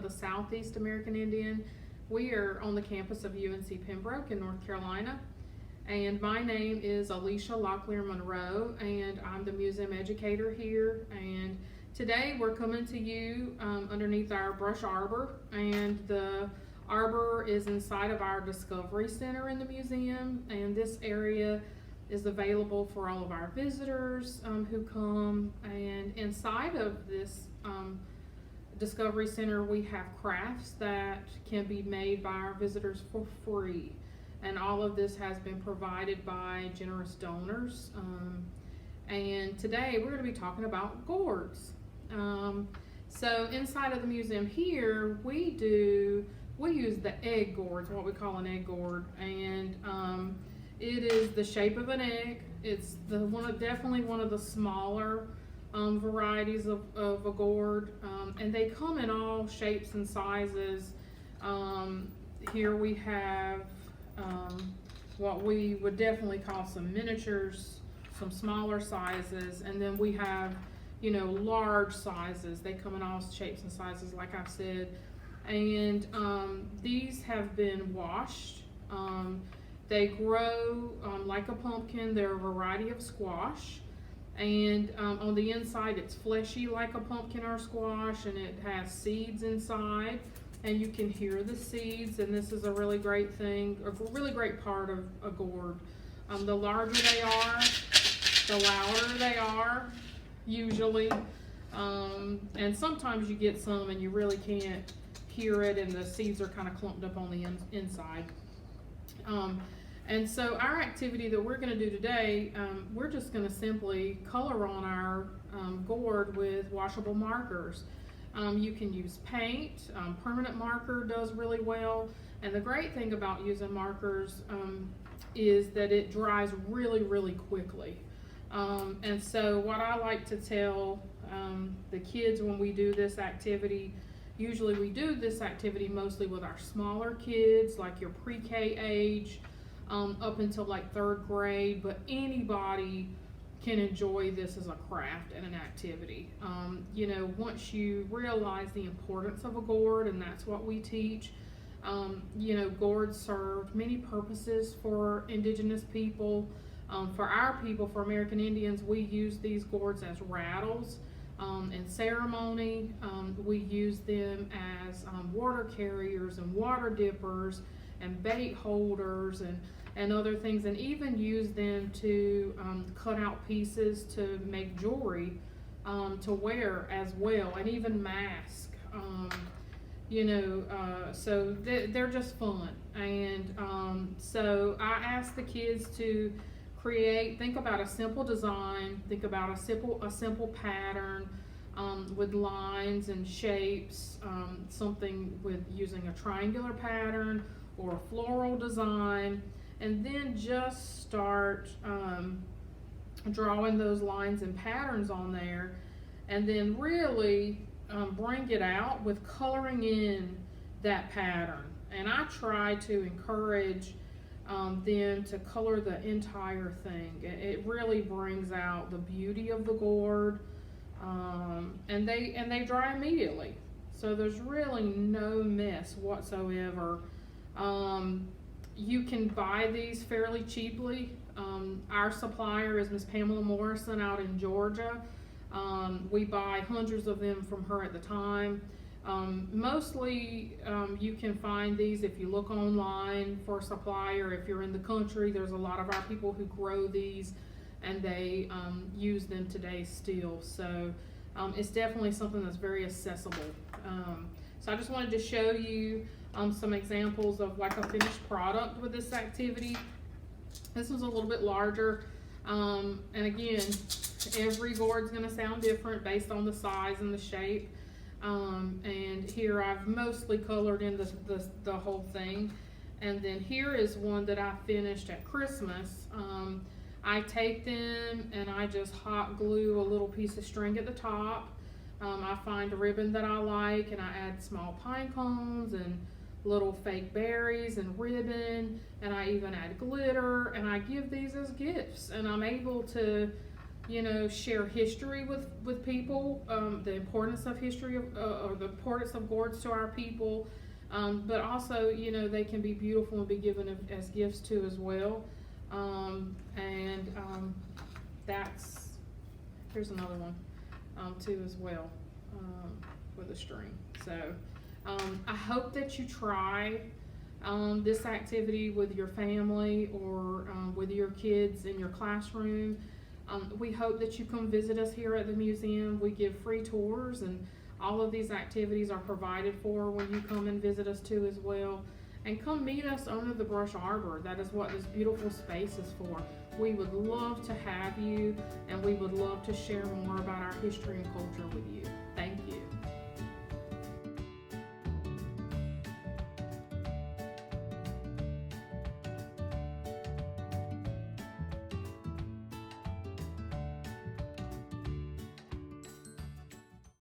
of the Southeast American Indian. We are on the campus of UNC Pembroke in North Carolina. And my name is Alisha Locklear Monroe, and I'm the museum educator here. And today we're coming to you underneath our Brush Arbor, and the arbor is inside of our Discovery Center in the museum, and this area is available for all of our visitors who come. And inside of this Discovery Center, we have crafts that can be made by our visitors for free. And all of this has been provided by generous donors. And today we're going to be talking about gourds. So inside of the museum here, we use the egg gourds, what we call an egg gourd, and it is the shape of an egg. It's definitely one of the smaller varieties of a gourd, and they come in all shapes and sizes. Here we have what we would definitely call some miniatures, some smaller sizes, and then we have, large sizes. They come in all shapes and sizes, like I've said. And these have been washed. They grow like a pumpkin. They're a variety of squash. And on the inside, it's fleshy like a pumpkin or squash, and it has seeds inside. And you can hear the seeds, and this is a really great thing, a really great part of a gourd. The larger they are, the louder they are, usually. And sometimes you get some and you really can't hear it, and the seeds are kind of clumped up on the inside. And so our activity that we're going to do today, we're just going to simply color on our gourd with washable markers. You can use paint. Permanent marker does really well, and the great thing about using markers is that it dries really, really quickly. And so what I like to tell the kids when we do this activity, usually we do this activity mostly with our smaller kids, like your pre-K age, up until like 3rd grade, but anybody can enjoy this as a craft and an activity. Once you realize the importance of a gourd, and that's what we teach, gourds served many purposes for indigenous people. For our people, for American Indians, we use these gourds as rattles. In ceremony, we use them as water carriers and water dippers and bait holders and other things, and even use them to cut out pieces to make jewelry to wear as well, and even mask. So they're just fun. And so I ask the kids to think about a simple design, think about a simple pattern with lines and shapes, something with using a triangular pattern or a floral design, and then just start drawing those lines and patterns on there, and then really bring it out with coloring in that pattern. And I try to encourage them to color the entire thing. It really brings out the beauty of the gourd, and they dry immediately, so there's really no mess whatsoever. You can buy these fairly cheaply. Our supplier is Miss Pamela Morrison out in Georgia. We buy hundreds of them from her at the time. Mostly you can find these if you look online for a supplier. If you're in the country, there's a lot of our people who grow these, and they use them today still. So it's definitely something that's very accessible. So I just wanted to show you some examples of like a finished product with this activity. This one's a little bit larger, and again, every gourd's going to sound different based on the size and the shape. And here I've mostly colored in the whole thing. And then here is one that I finished at Christmas. I take them and I just hot glue a little piece of string at the top. I find a ribbon that I like, and I add small pine cones and little fake berries and ribbon, and I even add glitter, and I give these as gifts. And I'm able to share history with people, the importance of history or the importance of gourds to our people, but also, they can be beautiful and be given as gifts too as well. Here's another one too as well, with a string. So I hope that you try this activity with your family or with your kids in your classroom. We hope that you come visit us here at the museum. We give free tours, and all of these activities are provided for when you come and visit us too as well. And come meet us under the Brush Arbor. That is what this beautiful space is for. We would love to have you, and we would love to share more about our history and culture with you. Thank